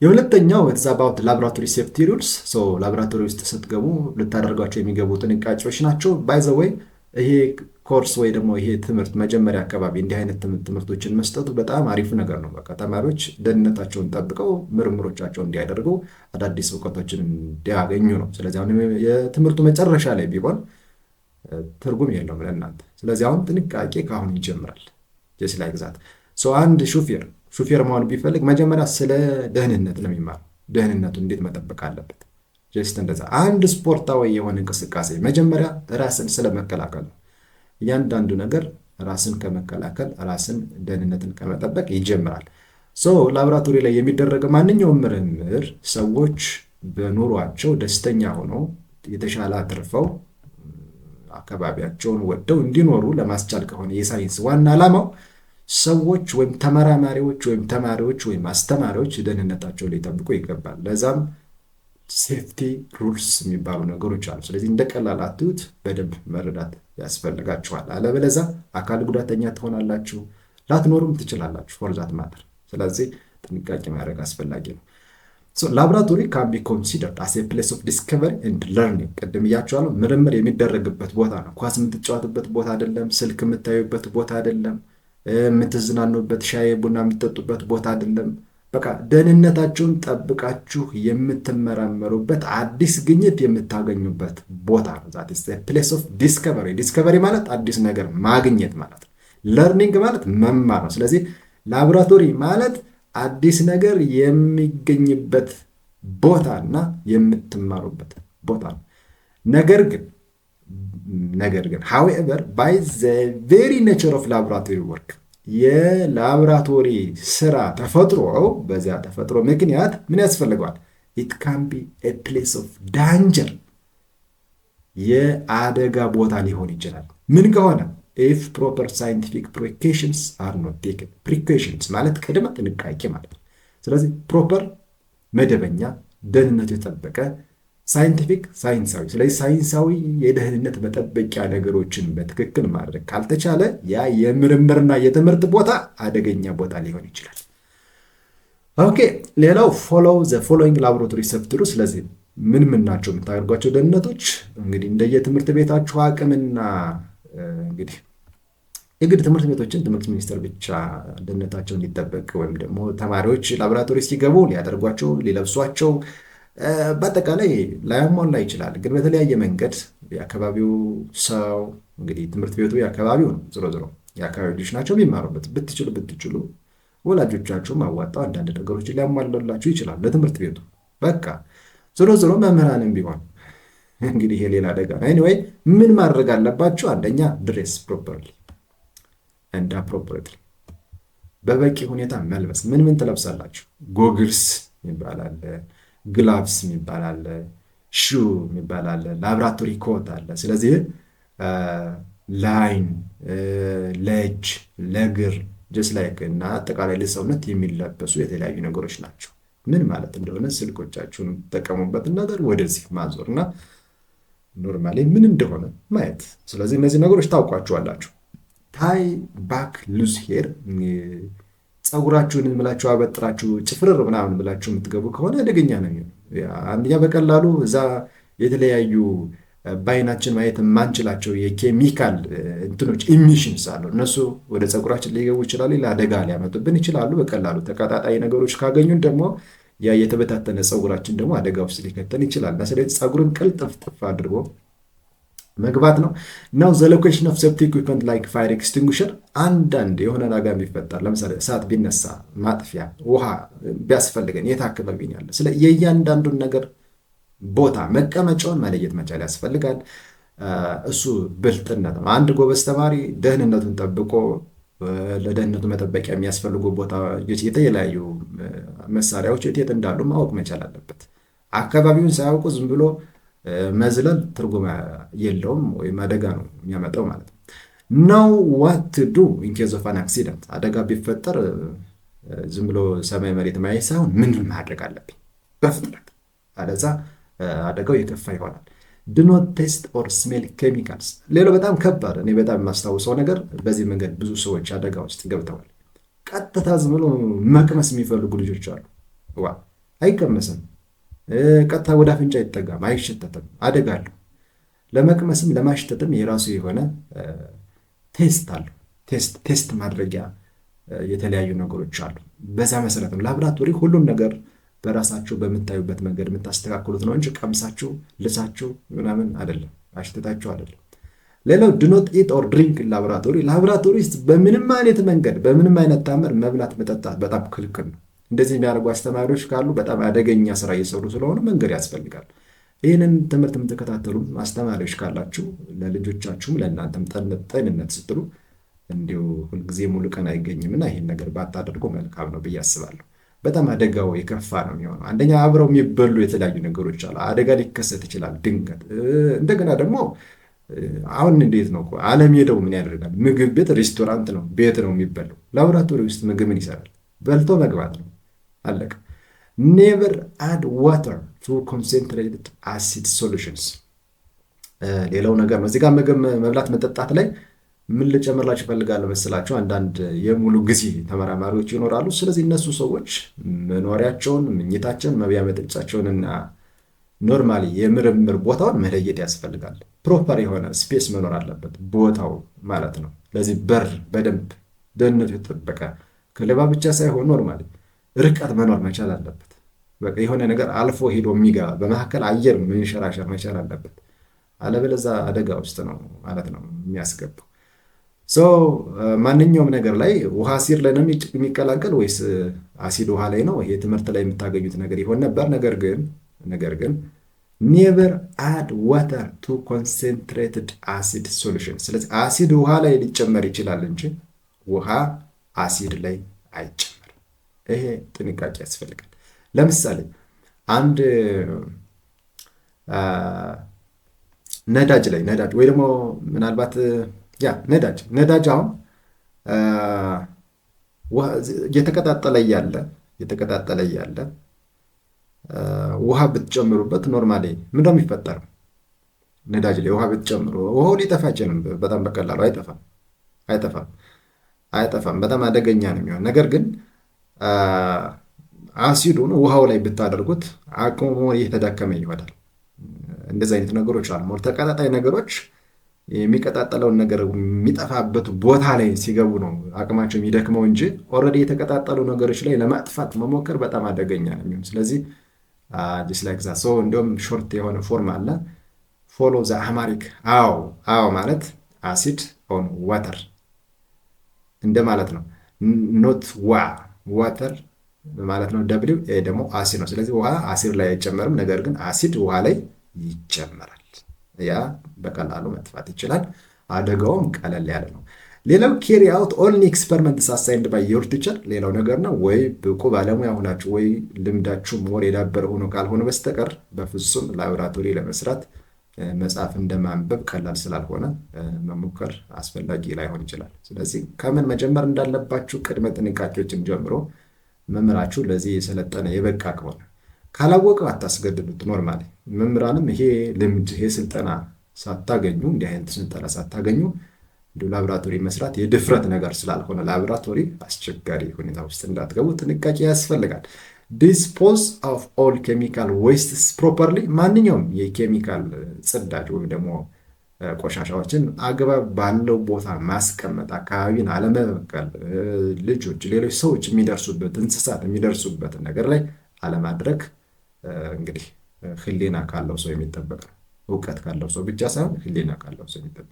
የሁለተኛው it's about laboratory safety rules ላቦራቶሪ ውስጥ ስትገቡ ልታደርጓቸው የሚገቡ ጥንቃቄዎች ናቸው። ባይ ዘ ወይ ይሄ ኮርስ ወይ ደግሞ ይሄ ትምህርት መጀመሪያ አካባቢ እንዲህ አይነት ትምህርቶችን መስጠቱ በጣም አሪፍ ነገር ነው። በቃ ተማሪዎች ደህንነታቸውን ጠብቀው ምርምሮቻቸውን እንዲያደርጉ አዳዲስ እውቀቶችን እንዲያገኙ ነው። ስለዚህ አሁን የትምህርቱ መጨረሻ ላይ ቢሆን ትርጉም የለውም ለእናንተ። ስለዚህ አሁን ጥንቃቄ ከአሁን ይጀምራል። ጀስት ላይክ ዛት አንድ ሹፌር መሆን ቢፈልግ መጀመሪያ ስለ ደህንነት ነው የሚማረው። ደህንነቱን እንዴት መጠበቅ አለበት። ጀስት እንደዛ። አንድ ስፖርታዊ የሆነ እንቅስቃሴ መጀመሪያ ራስን ስለመከላከል ነው። እያንዳንዱ ነገር ራስን ከመከላከል ራስን ደህንነትን ከመጠበቅ ይጀምራል። ላቦራቶሪ ላይ የሚደረግ ማንኛውም ምርምር ሰዎች በኑሯቸው ደስተኛ ሆነው የተሻለ አትርፈው አካባቢያቸውን ወደው እንዲኖሩ ለማስቻል ከሆነ የሳይንስ ዋና ዓላማው ሰዎች ወይም ተመራማሪዎች ወይም ተማሪዎች ወይም አስተማሪዎች ደህንነታቸውን ሊጠብቁ ይገባል። ለዛም ሴፍቲ ሩልስ የሚባሉ ነገሮች አሉ። ስለዚህ እንደ ቀላል አትዩት፣ በደንብ መረዳት ያስፈልጋችኋል። አለበለዚያ አካል ጉዳተኛ ትሆናላችሁ፣ ላትኖሩም ትችላላችሁ ፎር ዛት ማተር። ስለዚህ ጥንቃቄ ማድረግ አስፈላጊ ነው። ላቦራቶሪ ካን ቢ ኮንሲደርድ አስ ኤ ፕሌስ ኦፍ ዲስከቨሪ ኤንድ ለርኒንግ። ቅድም እያችኋለሁ፣ ምርምር የሚደረግበት ቦታ ነው። ኳስ የምትጫወትበት ቦታ አይደለም። ስልክ የምታዩበት ቦታ አይደለም። የምትዝናኑበት ሻይ ቡና የምትጠጡበት ቦታ አይደለም። በቃ ደህንነታችሁን ጠብቃችሁ የምትመራመሩበት አዲስ ግኝት የምታገኙበት ቦታ ነው። ዛት ኢዝ ፕሌስ ኦፍ ዲስከቨሪ። ዲስከቨሪ ማለት አዲስ ነገር ማግኘት ማለት ነው። ለርኒንግ ማለት መማር ነው። ስለዚህ ላቦራቶሪ ማለት አዲስ ነገር የሚገኝበት ቦታና የምትማሩበት ቦታ ነው። ነገር ግን however by the very nature of laboratory work የላቦራቶሪ ስራ ተፈጥሮ በዚያ ተፈጥሮ ምክንያት ምን ያስፈልገዋል? it can be a place of danger የአደጋ ቦታ ሊሆን ይችላል። ምን ከሆነ if proper scientific precautions are not taken። precautions ማለት ቅድመ ጥንቃቄ ማለት ነው። ስለዚህ ፕሮፐር መደበኛ ደህንነቱ የጠበቀ ሳይንቲፊክ ሳይንሳዊ። ስለዚህ ሳይንሳዊ የደህንነት መጠበቂያ ነገሮችን በትክክል ማድረግ ካልተቻለ ያ የምርምርና የትምህርት ቦታ አደገኛ ቦታ ሊሆን ይችላል። ኦኬ፣ ሌላው ፎሎው ዘ ፎሎዊንግ ላቦራቶሪ ሴፍቲ ሩልስ። ስለዚህ ምን ናቸው የምታደርጓቸው ደህንነቶች? እንግዲህ እንደየትምህርት ቤታችሁ አቅምና እንግዲህ የግድ ትምህርት ቤቶችን ትምህርት ሚኒስቴር ብቻ ደህንነታቸው እንዲጠበቅ ወይም ደግሞ ተማሪዎች ላቦራቶሪ ሲገቡ ሊያደርጓቸው ሊለብሷቸው በአጠቃላይ ላያሟላ ይችላል። ግን በተለያየ መንገድ የአካባቢው ሰው እንግዲህ ትምህርት ቤቱ የአካባቢው ነው። ዞሮ የአካባቢ ልጆች ናቸው የሚማሩበት። ብትችሉ ወላጆቻችሁ ማዋጣው አንዳንድ ነገሮችን ሊያሟላላችሁ ይችላል ለትምህርት ቤቱ። በቃ ዞሮ መምህራንም ቢሆን እንግዲህ ይሄ ሌላ አደጋ ነው። ኤኒዌይ ምን ማድረግ አለባችሁ? አንደኛ ድሬስ ፕሮፐርሊ ኤንድ አፕሮፕሪየትሊ፣ በበቂ ሁኔታ መልበስ። ምን ትለብሳላችሁ? ጎግልስ ይባላል፣ ግላቭስ የሚባል አለ፣ ሹ የሚባል አለ፣ ላቦራቶሪ ኮት አለ። ስለዚህ ለዓይን፣ ለእጅ፣ ለእግር ጀስት ላይክ እና አጠቃላይ ለሰውነት የሚለበሱ የተለያዩ ነገሮች ናቸው። ምን ማለት እንደሆነ ስልኮቻችሁን ተጠቀሙበት እና ወደዚህ ማዞር እና ኖርማሊ ምን እንደሆነ ማየት። ስለዚህ እነዚህ ነገሮች ታውቋቸዋላችሁ። ታይ ባክ ሉዝ ሄር፣ ፀጉራችሁን ብላችሁ አበጥራችሁ ጭፍርር ምናምን ብላችሁ የምትገቡ ከሆነ አደገኛ ነው። አንደኛ በቀላሉ እዛ የተለያዩ በአይናችን ማየት የማንችላቸው የኬሚካል እንትኖች ኢሚሽንስ አሉ። እነሱ ወደ ፀጉራችን ሊገቡ ይችላሉ፣ ለአደጋ ሊያመጡብን ይችላሉ። በቀላሉ ተቀጣጣይ ነገሮች ካገኙን ደግሞ ያ የተበታተነ ፀጉራችን ደግሞ አደጋ ውስጥ ሊከተን ይችላል። እና ስለዚህ ፀጉርን ቅልጥፍጥፍ አድርጎ መግባት ነው። ናው ዘ ሎኬሽን ኦፍ ሴፍቲ ኢኩዊፕመንት ላይክ ፋየር ኤክስቲንጉሸር። አንዳንድ የሆነ ነገር ቢፈጠር ለምሳሌ እሳት ቢነሳ ማጥፊያ ውሃ ቢያስፈልገን የት አካባቢ ያለ፣ ስለ የእያንዳንዱን ነገር ቦታ መቀመጫውን መለየት መቻል ያስፈልጋል። እሱ ብልጥነት ነው። አንድ ጎበዝ ተማሪ ደህንነቱን ጠብቆ ለደህንነቱ መጠበቂያ የሚያስፈልጉ ቦታ የተለያዩ መሳሪያዎች የት እንዳሉ ማወቅ መቻል አለበት። አካባቢውን ሳያውቁ ዝም ብሎ መዝለል ትርጉም የለውም ወይም አደጋ ነው የሚያመጣው ማለት ነው። ናው ዋት ቱ ዱ ኢን ኬዝ ኦፍ አን አክሲደንት። አደጋ ቢፈጠር ዝም ብሎ ሰማይ መሬት ማየት ሳይሆን ምን ማድረግ አለብኝ በፍጥነት፣ አለዛ አደጋው የከፋ ይሆናል። ዱ ኖት ቴስት ኦር ስሜል ኬሚካልስ። ሌላው በጣም ከባድ፣ እኔ በጣም የማስታውሰው ነገር፣ በዚህ መንገድ ብዙ ሰዎች አደጋ ውስጥ ገብተዋል። ቀጥታ ዝም ብሎ መቅመስ የሚፈልጉ ልጆች አሉ። አይቀመስም። ቀጥታ ወደ አፍንጫ አይጠጋም፣ አይሸተትም፣ አደጋ አለው። ለመቅመስም ለማሽተትም የራሱ የሆነ ቴስት አለው። ቴስት ማድረጊያ የተለያዩ ነገሮች አሉ። በዛ መሰረት ነው ላብራቶሪ ሁሉም ነገር በራሳችሁ በምታዩበት መንገድ የምታስተካክሉት ነው እንጂ ቀምሳችሁ ልሳችሁ ምናምን አይደለም፣ አሽተታችሁ አይደለም። ሌላው ድኖት ኢት ኦር ድሪንክ ላብራቶሪ። ላብራቶሪ ውስጥ በምንም አይነት መንገድ በምንም አይነት ታምር መብላት መጠጣት በጣም ክልክል ነው። እንደዚህ የሚያደርጉ አስተማሪዎች ካሉ በጣም አደገኛ ስራ እየሰሩ ስለሆነ መንገድ ያስፈልጋል። ይህንን ትምህርት የምትከታተሉ አስተማሪዎች ካላችሁ ለልጆቻችሁም ለእናንተም ጤንነት ስትሉ እንዲሁ ሁልጊዜ ሙሉ ቀን አይገኝምና ይህን ነገር ባታደርጉ መልካም ነው ብዬ አስባለሁ። በጣም አደጋው የከፋ ነው የሚሆነው። አንደኛ አብረው የሚበሉ የተለያዩ ነገሮች አሉ። አደጋ ሊከሰት ይችላል ድንገት። እንደገና ደግሞ አሁን እንዴት ነው ዓለም ሄደው ምን ያደርጋል? ምግብ ቤት ሬስቶራንት ነው ቤት ነው የሚበላው። ላቦራቶሪ ውስጥ ምግብ ምን ይሰራል? በልቶ መግባት ነው፣ አለቀ። ኔቨር አድ ዋተር ቱ ኮንሰንትሬትድ አሲድ ሶሉሽንስ። ሌላው ነገር ነው እዚህ ጋር ምግብ መብላት መጠጣት ላይ ምን ልጨምርላችሁ እፈልጋለሁ መሰላችሁ? አንዳንድ የሙሉ ጊዜ ተመራማሪዎች ይኖራሉ። ስለዚህ እነሱ ሰዎች መኖሪያቸውን፣ ምኝታቸውን፣ መብያ መጠጫቸውንና ኖርማሊ የምርምር ቦታውን መለየት ያስፈልጋል። ፕሮፐር የሆነ ስፔስ መኖር አለበት ቦታው ማለት ነው። ለዚህ በር በደንብ ደህንነቱ የተጠበቀ ከሌባ ብቻ ሳይሆን ኖርማሊ ርቀት መኖር መቻል አለበት። በቃ የሆነ ነገር አልፎ ሄዶ የሚገባ በመካከል አየር መንሸራሸር መቻል አለበት። አለበለዚያ አደጋ ውስጥ ነው ማለት ነው የሚያስገባው። ማንኛውም ነገር ላይ ውሃ አሲድ ላይ ነው የሚቀላቀል ወይስ አሲድ ውሃ ላይ ነው? ይሄ ትምህርት ላይ የምታገኙት ነገር ይሆን ነበር። ነገር ግን ኔቨር አድ ዋተር ቱ ኮንሰንትሬትድ አሲድ ሶሉሽን። ስለዚህ አሲድ ውሃ ላይ ሊጨመር ይችላል እንጂ ውሃ አሲድ ላይ አይጨመርም። ይሄ ጥንቃቄ ያስፈልጋል። ለምሳሌ አንድ ነዳጅ ወይ ደግሞ ምናልባት ነዳጅ አሁን እየተቀጣጠለ እያለ ውሃ ብትጨምሩበት ኖርማሊ ምንድን ነው የሚፈጠረው? ነዳጅ ላይ ውሃ ብትጨምሩ ውሃው ሊጠፋ አይችልም። በጣም በቀላሉ አይጠፋም። በጣም አደገኛ ነው የሚሆን። ነገር ግን አሲዱን ውሃው ላይ ብታደርጉት አቅሙ እየተዳከመ ይሆናል። እንደዚህ አይነት ነገሮች አሉ። ተቀጣጣይ ነገሮች የሚቀጣጠለውን ነገር የሚጠፋበት ቦታ ላይ ሲገቡ ነው አቅማቸው የሚደክመው እንጂ ኦልሬዲ የተቀጣጠሉ ነገሮች ላይ ለማጥፋት መሞከር በጣም አደገኛ ነው የሚሆን። ስለዚህ ጀስት ላይክ ዛት እንዲሁም ሾርት የሆነ ፎርም አለ። ፎሎ ዘ አማሪክ አዎ ማለት አሲድ ኦን ዋተር እንደማለት ነው። ኖት ዋተር ማለት ነው። ደብሊው ኤ ደግሞ አሲድ ነው። ስለዚህ ውሃ አሲድ ላይ አይጨመርም። ነገር ግን አሲድ ውሃ ላይ ይጨመራል። ያ በቀላሉ መጥፋት ይችላል። አደጋውም ቀለል ያለ ነው። ሌላው ኬሪ አውት ኦንሊ ኤክስፐሪመንትስ አሳይንድ ባይ ዮር ቲቸር። ሌላው ነገር ነው ወይ ብቁ ባለሙያ ሆናችሁ ወይ ልምዳችሁ ሞር የዳበረ ሆኖ ካልሆነ በስተቀር በፍጹም ላቦራቶሪ ለመስራት መጽሐፍ እንደማንበብ ቀላል ስላልሆነ መሞከር አስፈላጊ ላይሆን ይችላል። ስለዚህ ከምን መጀመር እንዳለባችሁ ቅድመ ጥንቃቄዎችን ጀምሮ መምህራችሁ ለዚህ የሰለጠነ የበቃ ከሆነ ካላወቀው አታስገድዱት። ኖርማሊ መምህራንም ይሄ ልምድ ይሄ ስልጠና ሳታገኙ እንዲህ አይነት ስልጠና ሳታገኙ እንዲሁ ላቦራቶሪ መስራት የድፍረት ነገር ስላልሆነ ላቦራቶሪ አስቸጋሪ ሁኔታ ውስጥ እንዳትገቡ ጥንቃቄ ያስፈልጋል። ዲስፖዝ ኦፍ ኦል ኬሚካል ዌስትስ ፕሮፐርሊ። ማንኛውም የኬሚካል ጽዳጅ ወይም ደግሞ ቆሻሻዎችን አግባብ ባለው ቦታ ማስቀመጥ፣ አካባቢን አለመበከል፣ ልጆች፣ ሌሎች ሰዎች የሚደርሱበት እንስሳት የሚደርሱበት ነገር ላይ አለማድረግ እንግዲህ ሕሊና ካለው ሰው የሚጠበቅ ነው። እውቀት ካለው ሰው ብቻ ሳይሆን ሕሊና ካለው ሰው የሚጠበቅ